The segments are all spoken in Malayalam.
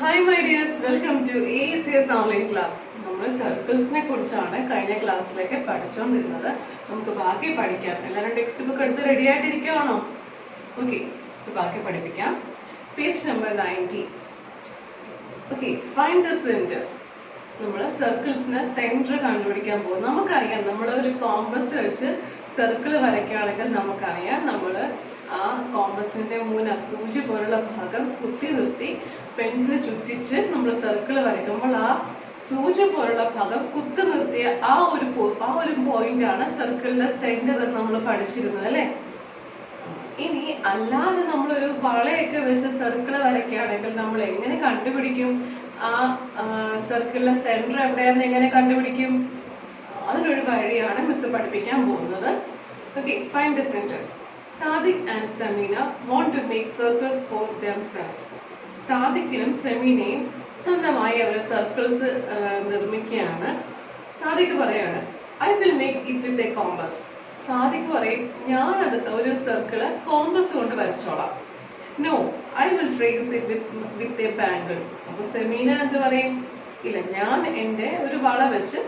Hi my dears, welcome to ACS online class. നമ്മൾ സർക്കിൾസിനെ കുറിച്ചാണ് കഴിഞ്ഞ ക്ലാസ്സിലേക്ക് പഠിച്ചുകൊണ്ടിരുന്നത്. നമുക്ക് ബാക്കി പഠിക്കാം. എല്ലാവരും ടെക്സ്റ്റ് ബുക്ക് എടുത്ത് റെഡി ആയിട്ടിരിക്കുകയാണോ? ഓക്കെ, ബാക്കി പഠിപ്പിക്കാം. Page number 90. Okay, find the centre. നമ്മൾ സർക്കിൾസിന് സെന്റർ കണ്ടുപിടിക്കാൻ പോകും. നമുക്കറിയാം, നമ്മൾ ഒരു കോമ്പസ് വെച്ച് സർക്കിൾ വരയ്ക്കുകയാണെങ്കിൽ നമുക്കറിയാം, നമ്മൾ ആ കോമ്പസിന്റെ സൂചി പോലുള്ള ഭാഗം കുത്തി നിർത്തി പെൻസിൽ ചുറ്റിച്ച് നമ്മൾ സർക്കിൾ വരയ്ക്കുമ്പോൾ ആ സൂചി പോലുള്ള ഭാഗം കുത്തി നിർത്തിയ ആ ഒരു പോയിന്റ് ആണ് സർക്കിളിന്റെ സെന്റർ എന്ന് നമ്മൾ പഠിച്ചിരുന്നത് അല്ലെ. ഇനി അല്ലാതെ നമ്മളൊരു വളയൊക്കെ വെച്ച് സർക്കിൾ വരയ്ക്കുകയാണെങ്കിൽ നമ്മൾ എങ്ങനെ കണ്ടുപിടിക്കും ആ സർക്കിളിലെ സെന്റർ എവിടെയാണെന്ന് എങ്ങനെ കണ്ടുപിടിക്കും? അതിനൊരു വഴിയാണ് മിസ് പഠിപ്പിക്കാൻ പോകുന്നത്. Okay, find the centre. Sadiq and Sameena want to make circles for themselves. സാദിഖിനും സെമീനയും സ്വന്തമായി അവർ സർക്കിൾസ് നിർമ്മിക്കുകയാണ്. സാദിഖ് പറയാണ്, I will make it with a compass. Sadiq പറയും, ഞാനത് ഒരു സർക്കിള് കോമ്പസ് കൊണ്ട് വരച്ചോളാം. No, I will trace it with a bangle. അപ്പൊ സെമീന എന്ത് പറയും? ഇല്ല, ഞാൻ എൻ്റെ ഒരു വള വെച്ച്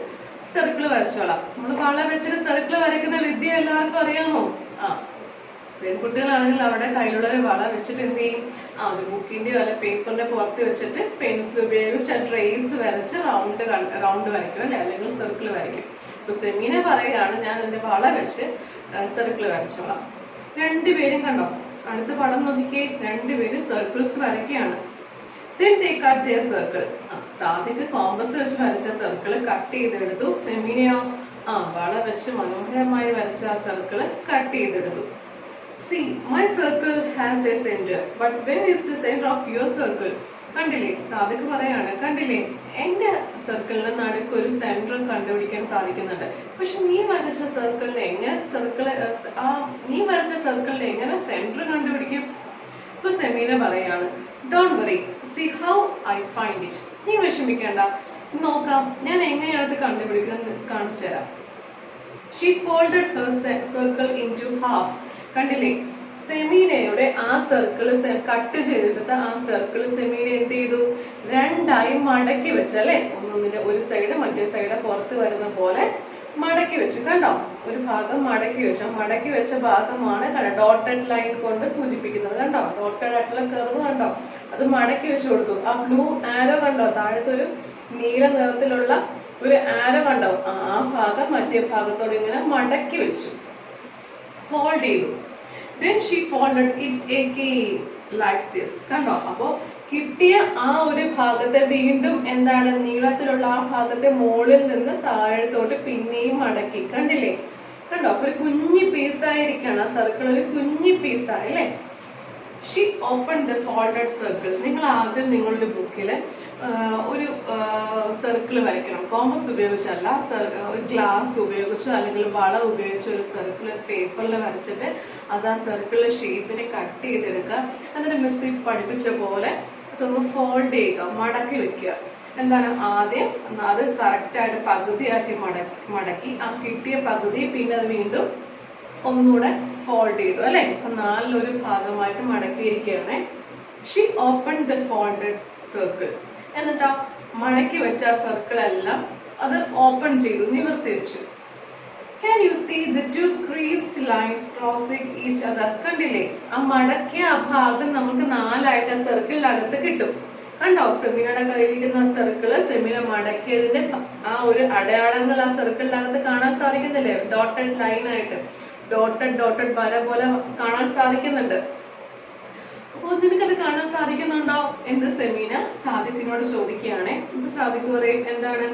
സർക്കിൾ വരച്ചോളാം. നമ്മൾ വള വെച്ചിട്ട് സർക്കിൾ വരയ്ക്കുന്ന വിദ്യ എല്ലാവർക്കും അറിയാമോ? പെൺകുട്ടികളാണെങ്കിൽ അവിടെ കയ്യിലുള്ള ഒരു വള വെച്ചിട്ട് എന്ത് ചെയ്യും? ഒരു ബുക്കിന്റെ അല്ല പേപ്പറിന്റെ പുറത്ത് വെച്ചിട്ട് പെൻസിൽ ഉപയോഗിച്ച് ട്രേസ് വരച്ച് റൗണ്ട് വരയ്ക്കും അല്ലെ, അല്ലെങ്കിൽ സർക്കിൾ വരയ്ക്കും. അപ്പൊ സെമീന പറയുകയാണ്, ഞാൻ എന്റെ വള വെച്ച് സർക്കിൾ വരച്ചോളാം. രണ്ടുപേരും കണ്ടോ, അടുത്ത പടം നോക്കിക്കേ, രണ്ടുപേരും സർക്കിൾസ് വരയ്ക്കുകയാണ്. Then they cut their circle. Sadiq compass വെച്ച് വരച്ച സർക്കിൾ കട്ട് ചെയ്തെടുത്തു. സെമീനയോ വള വെച്ച് മനോഹരമായി വരച്ച ആ സർക്കിൾ കട്ട് ചെയ്തെടുത്തു. See, my circle has a center, but where is the center of your circle? കണ്ടില്ലേ, സാദിഖ് പറയാണ്, കണ്ടില്ലേ, എന്റെ സർക്കിളിന് നടുക്ക് ഒരു സെന്റർ കണ്ടുപിടിക്കാൻ സാധിക്കുന്നുണ്ട്. പക്ഷെ നീ വരച്ച സർക്കിളിന് എങ്ങനെ സെന്റർ കണ്ടുപിടിക്കും? ഇപ്പൊ സെമീന പറയാണ്, don't worry, see how I find it. നീ വിഷമിക്കേണ്ട, നോക്കാം ഞാൻ എങ്ങനെയാണ് കണ്ടുപിടിക്കുന്നത് കാണിച്ചു തരാം. She folded her circle into half. കണ്ടില്ലേ, സെമീനയുടെ ആ സർക്കിള് കട്ട് ചെയ്തെടുത്ത ആ സർക്കിള് സെമീന എന്ത് ചെയ്തു? രണ്ടായി മടക്കി വെച്ചു അല്ലെ. ഒന്നിന്റെ ഒരു സൈഡ് മറ്റേ സൈഡ് പുറത്ത് വരുന്ന പോലെ മടക്കി വെച്ചു. കണ്ടോ, ഒരു ഭാഗം മടക്കി വെച്ചു. മടക്കി വെച്ച ഭാഗമാണ് ഡോട്ടഡ് ലൈൻ കൊണ്ട് സൂചിപ്പിക്കുന്നത്. കണ്ടോ, ഡോട്ടഡ് ആയിട്ടുള്ള കർവ് കണ്ടോ, അത് മടക്കി വെച്ചു കൊടുത്തു. ആ ബ്ലൂ ആരോ കണ്ടോ, താഴത്തൊരു നീല നിറത്തിലുള്ള ഒരു ആരോ കണ്ടോ, ആ ഭാഗം മറ്റേ ഭാഗത്തോട് ഇങ്ങനെ മടക്കി വെച്ചു, ഫോൾഡ് ചെയ്തു. Then she folded it again like this. കണ്ടോ, അപ്പോ കിട്ടിയ ആ ഒരു ഭാഗത്തെ വീണ്ടും എന്താണ്, നീളത്തിലുള്ള ആ ഭാഗത്തെ മുകളിൽ നിന്ന് താഴത്തോട്ട് പിന്നെയും മടക്കി. കണ്ടില്ലേ, കണ്ടോ, അപ്പൊ ഒരു കുഞ്ഞു പീസായിരിക്കണം ആ സർക്കിൾ, ഒരു കുഞ്ഞു പീസായി അല്ലേ. She opened the folded circle. നിങ്ങൾ ആദ്യം നിങ്ങളുടെ ബുക്കിൽ ഒരു സർക്കിൾ വരയ്ക്കണം. കോമ്പസ് ഉപയോഗിച്ചല്ല, ഒരു ഗ്ലാസ് ഉപയോഗിച്ചോ അല്ലെങ്കിൽ വള ഉപയോഗിച്ചോ ഒരു സർക്കിൾ പേപ്പറിൽ വരച്ചിട്ട് അത് ആ സർക്കിളിലെ ഷേപ്പിനെ കട്ട് ചെയ്തെടുക്കുക. എന്നിട്ട് മിസ് പഠിപ്പിച്ച പോലെ അതൊന്ന് ഫോൾഡ് ചെയ്യുക, മടക്കി വെക്കുക. എന്താണ്, ആദ്യം അത് കറക്റ്റായിട്ട് പകുതിയാക്കി മടക്കി ആ കിട്ടിയ പകുതി പിന്നെ അത് വീണ്ടും ഒന്നുകൂടെ ഫോൾഡ് ചെയ്തു അല്ലെ. അപ്പൊ നാലിലൊരു ഭാഗമായിട്ട് മടക്കിയിരിക്കുകയാണ്. She open the folded circle. എന്നിട്ടാ മടക്കി വെച്ച സർക്കിൾ എല്ലാം അത് ഓപ്പൺ ചെയ്തു, നിവർത്തി വെച്ചു. Can you see the two creased lines crossing each other? കണ്ടില്ലേ, ആ മടക്കിയ ആ ഭാഗം നമുക്ക് നാലായിട്ട് ആ സർക്കിളിനകത്ത് കിട്ടും. കണ്ടോ, സെമീനയുടെ കയ്യിലിരിക്കുന്ന സർക്കിള് സെമീന മടക്കിയതിന്റെ ആ ഒരു അടയാളങ്ങൾ ആ സർക്കിളിനകത്ത് കാണാൻ സാധിക്കുന്നില്ലേ? ഡോട്ടഡ് ലൈൻ ആയിട്ട് ഡോട്ടഡ് വര പോലെ കാണാൻ സാധിക്കുന്നുണ്ട്. അപ്പൊ നിനക്കത് കാണാൻ സാധിക്കുന്നുണ്ടോ എന്ന് സെമീന സാദിഖിനോട് ചോദിക്കുകയാണെ. ഇപ്പൊ സാദിഖ് പറയും, എന്താണ്,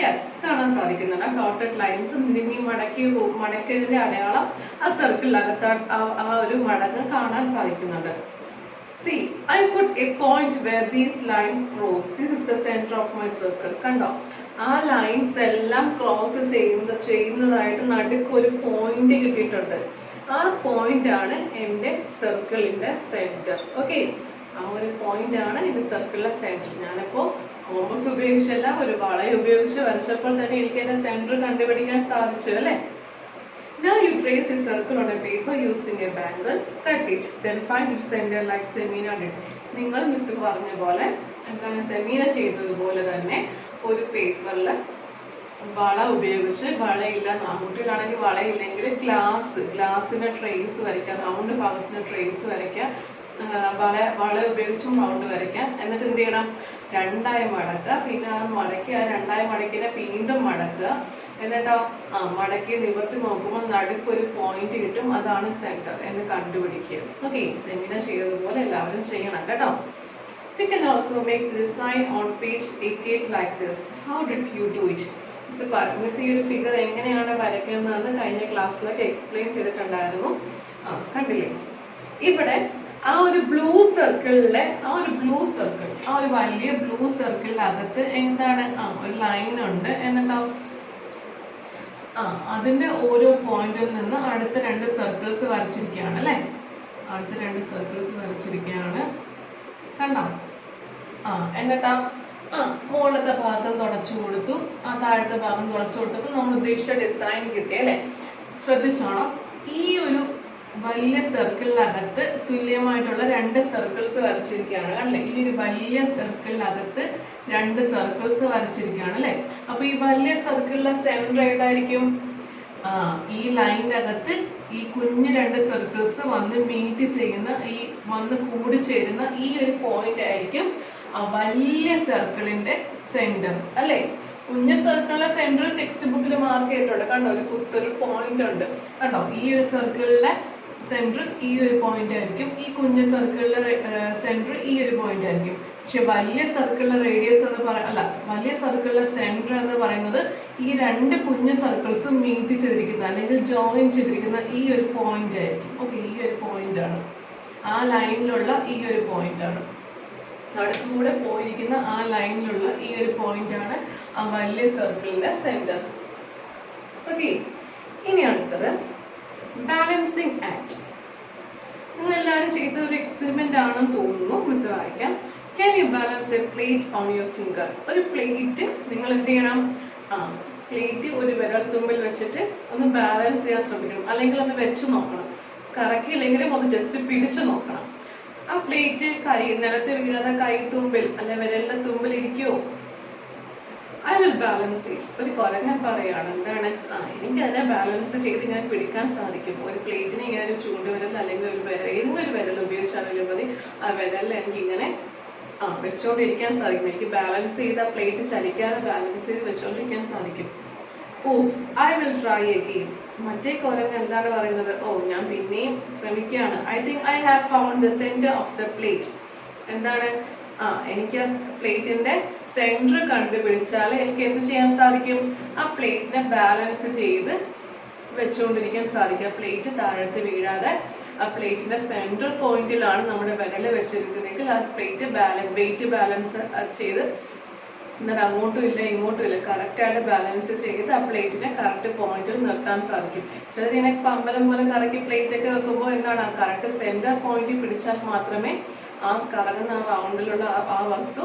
യെസ്, കാണാൻ സാധിക്കുന്നുണ്ട്. ഡോട്ടഡ് ലൈൻസ് നീ മടക്കിയതിന്റെ അടയാളം ആ സർക്കിളിനകത്ത് ആ ഒരു മടങ്ങ് കാണാൻ സാധിക്കുന്നുണ്ട്. See, I put a point where these lines cross. This is the center of my circle. കണ്ടോ, ആ ലൈൻസ് എല്ലാം ക്രോസ് ചെയ്യുന്നതായിട്ട് നടുക്ക് ഒരു പോയിന്റ് കിട്ടിയിട്ടുണ്ട്. ആ പോയിന്റ് ആണ് എന്റെ സർക്കിളിന്റെ സെന്റർ. ഓക്കെ, ആ ഒരു പോയിന്റ് ആണ് എന്റെ സർക്കിളിന്റെ സെന്റർ. ഞാനിപ്പോ കോമ്പസ് ഉപയോഗിച്ചല്ല, ഒരു വള ഉപയോഗിച്ച് വരച്ചപ്പോൾ തന്നെ എനിക്ക് എന്റെ സെന്റർ കണ്ടുപിടിക്കാൻ സാധിച്ചു അല്ലെ. Now you trace a circle on a paper using a bangle, cut it, then find its center like Semina did. നിങ്ങൾ മിസ് പറഞ്ഞ പോലെ എന്താണ് സെമീന ചെയ്തതുപോലെ തന്നെ ഒരു പേപ്പറിൽ വള ഉപയോഗിച്ച്, വളയില്ല ആൺകുട്ടികളാണെങ്കിൽ വളയില്ലെങ്കിൽ ഗ്ലാസിന്റെ ട്രേസ് വരയ്ക്കാം, റൗണ്ട് ഭാഗത്തിന്റെ ട്രേസ് വരയ്ക്കാം, വള ഉപയോഗിച്ചും റൗണ്ട് വരയ്ക്കാം. എന്നിട്ട് എന്ത് ചെയ്യണം, രണ്ടായി മടക്കുക, പിന്നെ ആ മടക്കി ആ രണ്ടായി മടക്കിനെ വീണ്ടും മടക്കുക, എന്നിട്ടോ മടക്കി നിവർത്തി നോക്കുമ്പോൾ നടുക്കൊരു പോയിന്റ് കിട്ടും, അതാണ് സെന്റർ എന്ന് കണ്ടുപിടിക്കുക. ഓക്കെ, സെമിന ചെയ്തതുപോലെ എല്ലാവരും ചെയ്യണം കേട്ടോ. We can also make this sign on page 88 like this. How did you do it? Miss ഈ ഒരു ഫിഗർ എങ്ങനെയാണ് വരയ്ക്കുന്നതെന്ന് കഴിഞ്ഞ ക്ലാസ്സിലൊക്കെ എക്സ്പ്ലെയിൻ ചെയ്തിട്ടുണ്ടായിരുന്നു. കണ്ടില്ലേ, ഇവിടെ ആ ഒരു ബ്ലൂ സർക്കിളിലെ ആ ഒരു വലിയ ബ്ലൂ സർക്കിളിനകത്ത് എന്താണ് ഒരു ലൈൻ ഉണ്ട്. എന്നിട്ടോ അതിന്റെ ഓരോ പോയിന്റിൽ നിന്ന് അടുത്ത രണ്ട് സർക്കിൾസ് വരച്ചിരിക്കുകയാണ് അല്ലെ, അടുത്ത രണ്ട് സർക്കിൾസ് വരച്ചിരിക്കുകയാണ് കണ്ടോ. എന്നിട്ടാ മുകളിലത്തെ ഭാഗം തുടച്ചു കൊടുത്തു, താഴത്തെ ഭാഗം തുടച്ചു കൊടുത്തപ്പോൾ നമ്മൾ ഉദ്ദേശിച്ച ഡിസൈൻ കിട്ടി അല്ലെ. ശ്രദ്ധിച്ചോണം, ഈ ഒരു വലിയ സർക്കിളിനകത്ത് തുല്യമായിട്ടുള്ള രണ്ട് സർക്കിൾസ് വരച്ചിരിക്കുകയാണ് അല്ലെ. ഈ ഒരു വലിയ സർക്കിളിനകത്ത് രണ്ട് സർക്കിൾസ് വരച്ചിരിക്കുകയാണ് അല്ലെ. അപ്പൊ ഈ വലിയ സർക്കിളിലെ സെന്റർ ഏതായിരിക്കും? ഈ ലൈനിനകത്ത് ഈ കുഞ്ഞു രണ്ട് സർക്കിൾസ് വന്ന് മീറ്റ് ചെയ്യുന്ന, ഈ വന്ന് കൂടി ചേരുന്ന ഈ ഒരു പോയിന്റ് ആയിരിക്കും ആ വലിയ സർക്കിളിന്റെ സെന്റർ അല്ലെ. കുഞ്ഞു സർക്കിളിലെ സെന്റർ ടെക്സ്റ്റ് ബുക്കിൽ മാർക്ക് ചെയ്തിട്ടുണ്ട് കണ്ടോ, ഒരു കുത്തൊരു പോയിന്റ് ഉണ്ട് കണ്ടോ. ഈ ഒരു സർക്കിളിലെ സെന്റർ ഈ ഒരു പോയിന്റ് ആയിരിക്കും, ഈ കുഞ്ഞു സർക്കിളിലെ സെന്റർ ഈ ഒരു പോയിന്റ് ആയിരിക്കും. പക്ഷെ വലിയ സർക്കിളിലെ റേഡിയസ് എന്ന് വലിയ സർക്കിളിലെ സെന്റർ എന്ന് പറയുന്നത് ഈ രണ്ട് കുഞ്ഞു സർക്കിൾസും മീറ്റ് ചെയ്തിരിക്കുന്ന അല്ലെങ്കിൽ ജോയിൻ ചെയ്തിരിക്കുന്ന ഈ ഒരു പോയിന്റ് ആയിരിക്കും. ഓക്കെ, ഈ ഒരു പോയിന്റ് ആണ്, ആ ലൈനിലുള്ള ഈ ഒരു പോയിന്റ് ആണ്, നടുക്കൂടെ പോയിരിക്കുന്ന ആ ലൈനിലുള്ള ഈ ഒരു പോയിന്റ് ആണ് ആ വലിയ സർക്കിളിന്റെ സെന്റർ. ഓക്കെ, ഇനി അടുത്തത് ബാലൻസിങ് ആക്ട്. നിങ്ങൾ എല്ലാവരും ചെയ്ത ഒരു എക്സ്പെരിമെന്റ് ആണെന്ന് തോന്നുന്നു. മിസ് വായിക്കാം. Can you balance a plate on your finger? ഒരു പ്ലേറ്റ് നിങ്ങൾ എന്ത് ചെയ്യണം, പ്ലേറ്റ് ഒരു വിരൽ തുമ്പിൽ വെച്ചിട്ട് ഒന്ന് ബാലൻസ് ചെയ്യാൻ ശ്രമിക്കണം, അല്ലെങ്കിൽ ഒന്ന് വെച്ച് നോക്കണം. കറക്കിയില്ലെങ്കിലും ഒന്ന് ജസ്റ്റ് പിടിച്ചു നോക്കണം. ആ പ്ലേറ്റ് നിലത്ത് വീഴാതെ കൈ തുമ്പിൽ അല്ലെ വിരലിന്റെ തുമ്പിൽ ഇരിക്കുവോ? I will balance it. ഒരു കുരങ്ങൻ പറയാണ് എന്താണ്, എനിക്ക് അതിനെ ബാലൻസ് ചെയ്ത് ഇങ്ങനെ പിടിക്കാൻ സാധിക്കും. ഒരു പ്ലേറ്റിന് ഇങ്ങനെ ഒരു ചൂണ്ടുവിരൽ അല്ലെങ്കിൽ ഒരു വിരൽ, ഏതെങ്കിലും ഒരു വിരൽ ഉപയോഗിച്ചാണെങ്കിലും മതി, ആ വിരലിൽ എനിക്ക് ഇങ്ങനെ വെച്ചോണ്ടിരിക്കാൻ സാധിക്കും. എനിക്ക് ബാലൻസ് ചെയ്ത് ആ പ്ലേറ്റ് ചലിക്കാതെ ബാലൻസ് ചെയ്ത് വെച്ചോണ്ടിരിക്കാൻ സാധിക്കും. Oops, I will try again. മറ്റേ കുരങ്ങ് എന്താണ് പറയുന്നത്? ഞാൻ പിന്നെയും ശ്രമിക്കുകയാണ്. I think I have found the center of the plate. എന്താണ്, എനിക്ക് ആ പ്ലേറ്റിന്റെ സെന്റർ കണ്ടുപിടിച്ചാൽ എനിക്ക് എന്ത് ചെയ്യാൻ സാധിക്കും? ആ പ്ലേറ്റിനെ ബാലൻസ് ചെയ്ത് വെച്ചുകൊണ്ടിരിക്കാൻ സാധിക്കും. ആ പ്ലേറ്റ് താഴത്ത് വീഴാതെ ആ പ്ലേറ്റിന്റെ സെൻട്രൽ പോയിന്റിലാണ് നമ്മുടെ വിരൽ വെച്ചിരിക്കുന്നതെങ്കിൽ ആ പ്ലേറ്റ് വെയിറ്റ് ബാലൻസ് ചെയ്ത് എന്നിട്ട് അങ്ങോട്ടും ഇല്ല ഇങ്ങോട്ടും ഇല്ല കറക്റ്റ് ആയിട്ട് ബാലൻസ് ചെയ്ത് ആ പ്ലേറ്റിനെ കറക്റ്റ് പോയിന്റിൽ നിർത്താൻ സാധിക്കും. ചിലത് ഇങ്ങനെ പമ്പലം പോലെ കറക്കി പ്ലേറ്റ് ഒക്കെ വെക്കുമ്പോൾ എന്താണ്, കറക്റ്റ് സെന്റർ പോയിന്റിൽ പിടിച്ചാൽ മാത്രമേ ആ കറങ്ങുന്ന ആ റൗണ്ടിലുള്ള ആ വസ്തു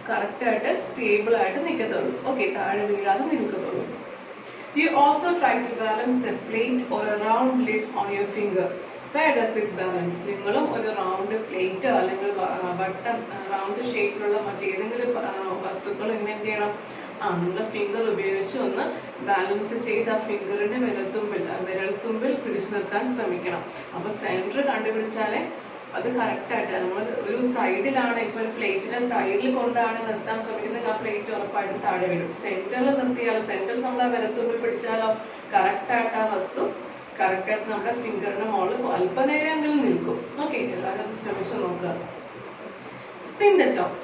കറക്റ്റ് ആയിട്ട് സ്റ്റേബിൾ ആയിട്ട് നിൽക്കത്തുള്ളൂ. ഓക്കെ, താഴെ വീഴാതെ നിൽക്കത്തുള്ളൂ. You also try to balance a plate or a round lid on your finger. Where does it balance? നിങ്ങളും ഒരു റൗണ്ട് പ്ലേറ്റ് അല്ലെങ്കിൽ വട്ടം റൗണ്ട് ഷേപ്പിലുള്ള മറ്റേതെങ്കിലും വസ്തുക്കൾ ഇങ്ങനെ എന്ത് ചെയ്യണം, നിങ്ങളുടെ ഫിംഗർ ഉപയോഗിച്ച് ഒന്ന് ബാലൻസ് ചെയ്ത് ആ ഫിംഗറിന്റെ വിരൽത്തുമ്പിൽ പിടിച്ചു നിർത്താൻ ശ്രമിക്കണം. അപ്പൊ സെന്റർ കണ്ടുപിടിച്ചാലേ അത് കറക്റ്റ് ആയിട്ട്, നമ്മൾ ഒരു സൈഡിലാണ് ഇപ്പൊ ഒരു പ്ലേറ്റിന്റെ സൈഡിൽ കൊണ്ടാണ് നിർത്താൻ ശ്രമിക്കുന്നത്, ആ പ്ലേറ്റ് ഉറപ്പായിട്ടും താഴെ വീഴും. സെന്ററിൽ നിർത്തിയാലോ, സെന്ററിൽ നമ്മൾ ആ വിരൽത്തുമ്പിൽ പിടിച്ചാലോ കറക്റ്റ് ആയിട്ട് ആ വസ്തു കറക്റ്റ് ആയിട്ട് നമ്മുടെ ഫിംഗറിന്റെ മുകളിൽ അല്പനേരമെങ്കിലും നിൽക്കും. ഓക്കെ, എല്ലാവരും അത് ശ്രമിച്ചു നോക്കുക. Spin the top.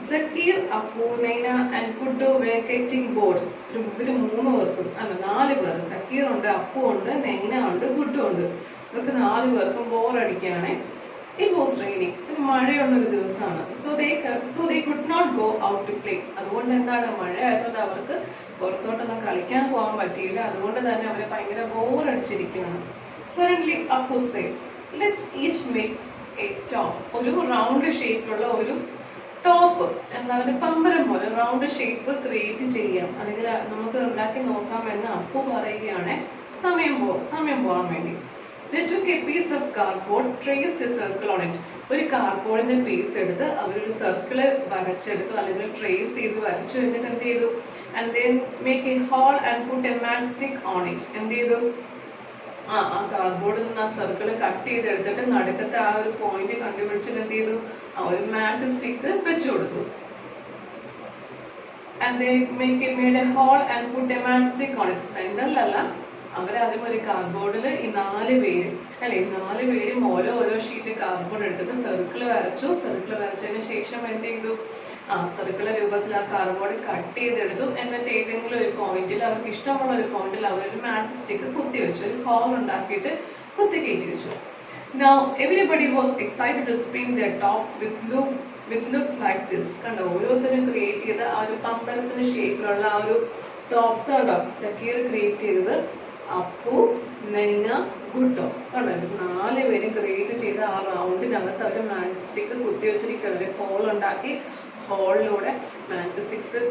Zakir, Appu, Naina and Kuddu were cutting board. ഇവര് 3 പേർക്കും 4 പേർ, സക്കീർ ഉണ്ട്, അപ്പു ഉണ്ട്, നൈന ഉണ്ട്, ഗുഡ്ഡു ഉണ്ട്. ഇവർക്ക് 4 പേർക്കും ബോറടിക്കുകയാണ്. It was raining. ഒരു മഴയുള്ള ഒരു ദിവസമാണ്. So they could not go out to play. അതുകൊണ്ട് എന്താണ്, മഴ ആയതുകൊണ്ട് അവർക്ക് പുറത്തോട്ടൊന്നും കളിക്കാൻ പോകാൻ പറ്റിയില്ല. അതുകൊണ്ട് തന്നെ അവരെ ഭയങ്കര ബോറടിച്ചിരിക്കുകയാണ്. Suddenly Appu said, let each make a top. ഒരു റൗണ്ട് ഷേപ്പിലുള്ള ഒരു ടോപ്പ്, എന്താ പറയുക, പമ്പരം പോലെ റൗണ്ട് ഷേപ്പ് ക്രിയേറ്റ് ചെയ്യാം, അല്ലെങ്കിൽ നമുക്ക് ഉണ്ടാക്കി നോക്കാമെന്ന് അപ്പു പറയുകയാണ്. സമയം പോകാൻ വേണ്ടി. They took a piece of cardboard, traced a circle on it. ഒരു കാർഡ്ബോർഡിന്റെ പീസ് എടുത്ത് അവരൊരു സർക്കിള് വരച്ചെടുത്തു, അല്ലെങ്കിൽ ട്രേസ് ചെയ്ത് വരച്ചു. എന്നിട്ട് എന്ത് ചെയ്തു? And then make a hole and put a matchstick on it. എന്ത് ചെയ്തു? ആ കാർഡ്ബോർഡിൽ നിന്ന് ആ സർക്കിള് കട്ട് ചെയ്തെടുത്തിട്ട് നടുക്കത്തെ ആ ഒരു പോയിന്റ് കണ്ടുപിടിച്ചിട്ട് എന്ത് ചെയ്തു? ആ ഒരു മാറ്റ് സ്റ്റിക്ക് വെച്ചു കൊടുത്തു. And they made a hole and put a matchstick on it. സെന്ററിലല്ല, അവരാദ്യം ഒരു കാർഡ്ബോർഡിൽ ഈ 4 പേര് അല്ലെ, 4 പേരും ഓരോ ഷീറ്റ് കാർഡ്ബോർഡ് എടുത്തിട്ട് സർക്കിള് വരച്ചു. സർക്കിള് വരച്ചതിന് ശേഷം എന്ത് ചെയ്തു? സർക്കിള് രൂപത്തിൽ ആ കാർഡ്ബോർഡ് കട്ട് ചെയ്തെടുത്തു. എന്നിട്ട് ഏതെങ്കിലും ഒരു പോയിന്റിൽ, അവർക്ക് ഇഷ്ടമുള്ള ഒരു പോയിന്റിൽ അവരൊരു മാച്ച് സ്റ്റിക്ക് കുത്തി വെച്ചു, ഒരു ഹോൾ ഉണ്ടാക്കിയിട്ട് കുത്തി കയറ്റി വെച്ചു. Now everybody was excited to spin their tops with look like this. കണ്ടോ, ഓരോരുത്തരും ക്രിയേറ്റ് ചെയ്ത ആ ഒരു പമ്പരത്തിന്റെ ഷേപ്പിലുള്ള ആ ഒരു ടോപ്സ് കണ്ടോ സക്കീർ ക്രിയേറ്റ് ചെയ്തത്. അപ്പു, നെന്ന, ഗുട്ടോ കണ്ടോ, 4 പേരും ക്രിയേറ്റ് ചെയ്ത ആ റൗണ്ടിനകത്ത് അവർ മാച്ച് സ്റ്റിക്ക് കുത്തി വെച്ചിരിക്കുകയാണ്. ഒരു ഹോൾ ഉണ്ടാക്കി, ഹോളിലൂടെ മാച്ച് സ്റ്റിക്സ്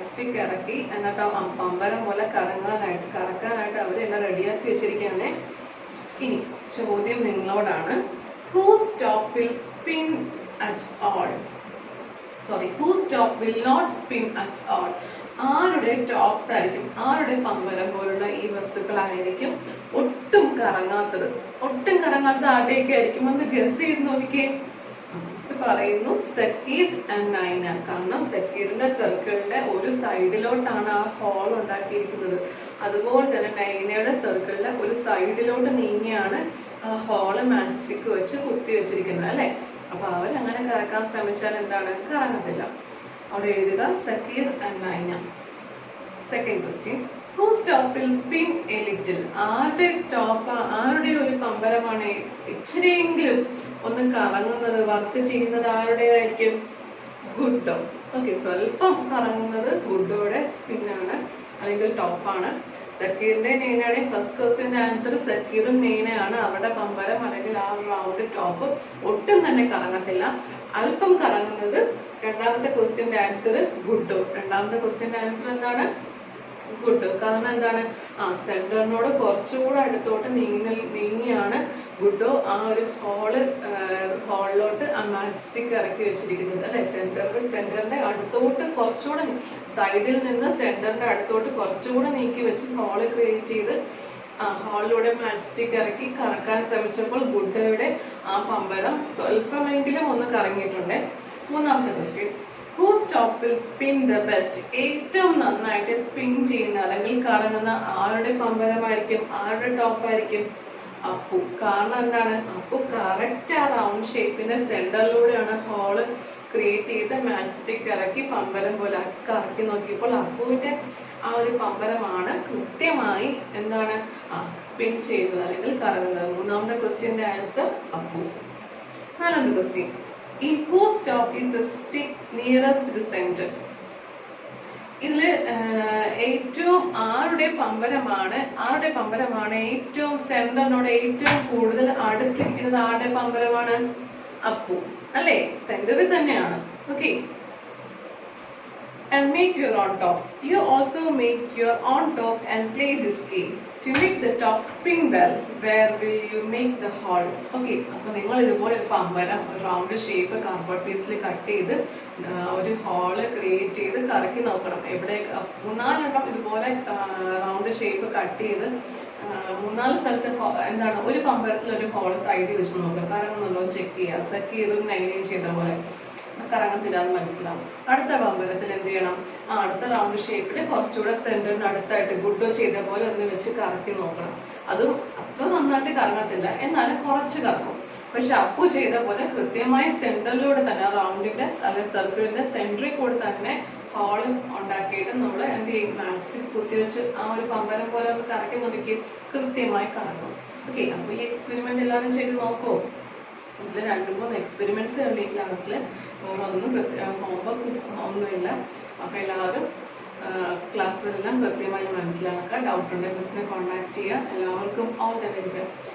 സ്റ്റിക്ക് ഇറക്കി, എന്നിട്ട് ആ പമ്പരം പോലെ കറക്കാനായിട്ട് അവരെല്ലാം റെഡിയാക്കി വെച്ചിരിക്കുകയാണ്. ഇനി ചോദ്യം നിങ്ങളോടാണ്. Whose top will spin at all? Sorry, whose top will not spin at all? ആരുടെ ടോപ്സ് ആയിരിക്കും, ആരുടെ പമ്പരം പോലുള്ള ഈ വസ്തുക്കളായിരിക്കും ഒട്ടും കറങ്ങാത്തത്? ഒട്ടും കറങ്ങാത്തത് ആരുടെയൊക്കെ ആയിരിക്കും? ഒന്ന് ഗസ് ചെയ്ത് നോക്കിക്കേ. പറയുന്നു സക്കീർ ആൻഡ് നൈന. കാരണം സക്കീറിന്റെ സർക്കിളിന്റെ ഒരു സൈഡിലോട്ടാണ് ആ ഹോൾ ഉണ്ടാക്കിയിരിക്കുന്നത്. അതുപോലെ തന്നെ നൈനയുടെ സർക്കിളിന്റെ ഒരു സൈഡിലോട്ട് നീങ്ങിയാണ് ആ ഹോള് മാച്ച് സ്റ്റിക്ക് വെച്ച് കുത്തി വെച്ചിരിക്കുന്നത് അല്ലെ. അപ്പൊ അവരങ്ങനെ കറക്കാൻ ശ്രമിച്ചാൽ എന്താണ്? കറങ്ങത്തില്ല. അവിടെ എഴുതുക Zakir and Naina. Second question, whose top will spin a little? ആരുടെ ടോപ്പ്, ആരുടെ ഒരു പമ്പരമാണ് ഇച്ചിരിയെങ്കിലും ഒന്ന് കറങ്ങുന്നത്, വർക്ക് ചെയ്യുന്നത് ആരുടെ ആയിരിക്കും? ഗുഡോ. ഓക്കെ, സ്വല്പം കറങ്ങുന്നത് ഗുഡോയുടെ സ്പിന്നാണ് അല്ലെങ്കിൽ ടോപ്പാണ്. സക്കീറിന്റെ നെയ്നയുടെ ഫസ്റ്റ് ക്വസ്റ്റ്യന്റെ ആൻസർ സക്കീറും നെയ്നയാണ്. അവരുടെ പമ്പരം അല്ലെങ്കിൽ ആ റൗണ്ട് ടോപ്പ് ഒട്ടും തന്നെ കറങ്ങത്തില്ല. അല്പം കറങ്ങുന്നത് രണ്ടാമത്തെ ക്വസ്റ്റ്യന്റെ ആൻസർ ഗുഡോ. രണ്ടാമത്തെ ക്വസ്റ്റ്യന്റെ ആൻസർ എന്താണ്? ഗുഡോ. കാരണം എന്താണ്? സെന്ററിനോട് കുറച്ചുകൂടെ അടുത്തോട്ട് നീങ്ങിയാണ് ഗുഡോ ആ ഒരു ഹോളിലോട്ട് ആ മാച്ച് സ്റ്റിക്ക് ഇറക്കി വെച്ചിരിക്കുന്നത് അല്ലെ. സെന്ററിന്റെ അടുത്തോട്ട് കുറച്ചുകൂടെ, സൈഡിൽ നിന്ന് സെന്ററിന്റെ അടുത്തോട്ട് കുറച്ചുകൂടെ നീക്കി വെച്ച് ഹോള് ക്രിയേറ്റ് ചെയ്ത് ഹോളിലൂടെ മാച്ച് സ്റ്റിക്ക് ഇറക്കി കറക്കാൻ ശ്രമിച്ചപ്പോൾ ഗുഡോയുടെ ആ പമ്പരം സ്വല്പമെങ്കിലും ഒന്ന് കറങ്ങിയിട്ടുണ്ട്. മൂന്നാമത്തെ question, whose top will spin the best? ഏറ്റവും നന്നായിട്ട് സ്പിൻ ചെയ്യുന്ന അല്ലെങ്കിൽ കറങ്ങുന്ന ആരുടെ പമ്പരമായിരിക്കും, ആരുടെ ടോപ്പ് ആയിരിക്കും? അപ്പു. കാരണം എന്താണ്? അപ്പു കറക്റ്റ് ആ റൗണ്ട് ഷേപ്പിന്റെ സെന്ററിലൂടെയാണ് ഹോള് ക്രിയേറ്റ് ചെയ്ത് മാച്ച് സ്റ്റിക്ക് ഇറക്കി പമ്പരം പോലെ കറക്കി നോക്കിയപ്പോൾ അപ്പുവിന്റെ ആ ഒരു പമ്പരമാണ് കൃത്യമായി എന്താണ് സ്പിൻ ചെയ്യുന്നത് അല്ലെങ്കിൽ കറങ്ങുന്നത്. മൂന്നാമത്തെ ക്വസ്റ്റ്യന്റെ ആൻസർ അപ്പു. നാലാമത്തെ question, in whose top is the stick nearest to the center? ഇതില് ഏറ്റവും ആരുടെ പമ്പരമാണ് ഏറ്റവും സെന്ററിനോട് ഏറ്റവും കൂടുതൽ അടുത്തിരിക്കുന്നത്? ആരുടെ പമ്പരമാണ്? അപ്പു അല്ലേ, സെന്ററിൽ തന്നെയാണ്. Okay, and make your own top. You also make your own top and play this game. To make the top spin well, where will you make the hole? Okay, അപ്പോൾ നിങ്ങൾ ഇതുപോലെ ഒരു പമ്പരം റൗണ്ട് ഷേപ്പ് കാർഡ്ബോർഡ് പീസിൽ കട്ട് ചെയ്ത് ഒരു ഹോള് ക്രിയേറ്റ് ചെയ്ത് കറക്കി നോക്കണം. എവിടെ 3-4 ഇതുപോലെ റൗണ്ട് ഷേപ്പ് കട്ട് ചെയ്ത് 3-4 സ്ഥലത്ത് എന്താണ് ഒരു പമ്പരത്തിൽ ഒരു ഹോള് സൈഡിൽ വെച്ച് നോക്കുക, കറങ്ങുന്നുണ്ടോ ചെക്ക് ചെയ്യുക. സക്കീറും നൈനയും ചെയ്ത പോലെ കറങ്ങത്തില്ല എന്ന് മനസ്സിലാവും. അടുത്ത പമ്പരത്തിൽ എന്ത് ചെയ്യണം? അടുത്ത റൗണ്ട് ഷേപ്പിൽ കുറച്ചുകൂടെ സെന്ററിന് അടുത്തായിട്ട് ഗുഡോ ചെയ്ത പോലെ ഒന്ന് വെച്ച് കറക്കി നോക്കണം. അതും അത്ര നന്നായിട്ട് കറങ്ങത്തില്ല, എന്നാലും കുറച്ച് കറങ്ങും. പക്ഷെ അപ്പു ചെയ്ത പോലെ കൃത്യമായി സെന്ററിലൂടെ തന്നെ റൗണ്ടിന്റെ അല്ലെങ്കിൽ സർക്കിളിന്റെ സെന്ററിൽ കൂടെ തന്നെ ഹോള് ഉണ്ടാക്കിയിട്ട് നമ്മൾ എന്ത് ചെയ്യും? മാച്ച് സ്റ്റിക്ക് കുത്തിവെച്ച് ആ ഒരു പമ്പരം പോലെ ഒന്ന് കറക്കി നോക്കി കൃത്യമായി കറങ്ങും. ഓക്കെ, അപ്പൊ ഈ എക്സ്പെരിമെന്റ് എല്ലാവരും ചെയ്ത് നോക്കൂ. ഇതിൽ 2-3 എക്സ്പെരിമെന്റ്സ് ഉണ്ട് ഈ ക്ലാസ്സിൽ. വേറൊന്നും ഹോംവർക്ക് ഒന്നുമില്ല. അപ്പോൾ എല്ലാവരും ക്ലാസ്സിലെല്ലാം കൃത്യമായി മനസ്സിലാക്കുക. ഡൗട്ട് ഉണ്ടെങ്കിൽ മിസ്സിനെ കോൺടാക്ട് ചെയ്യുക. എല്ലാവർക്കും ഓൾ ദ വെരി ബെസ്റ്റ്.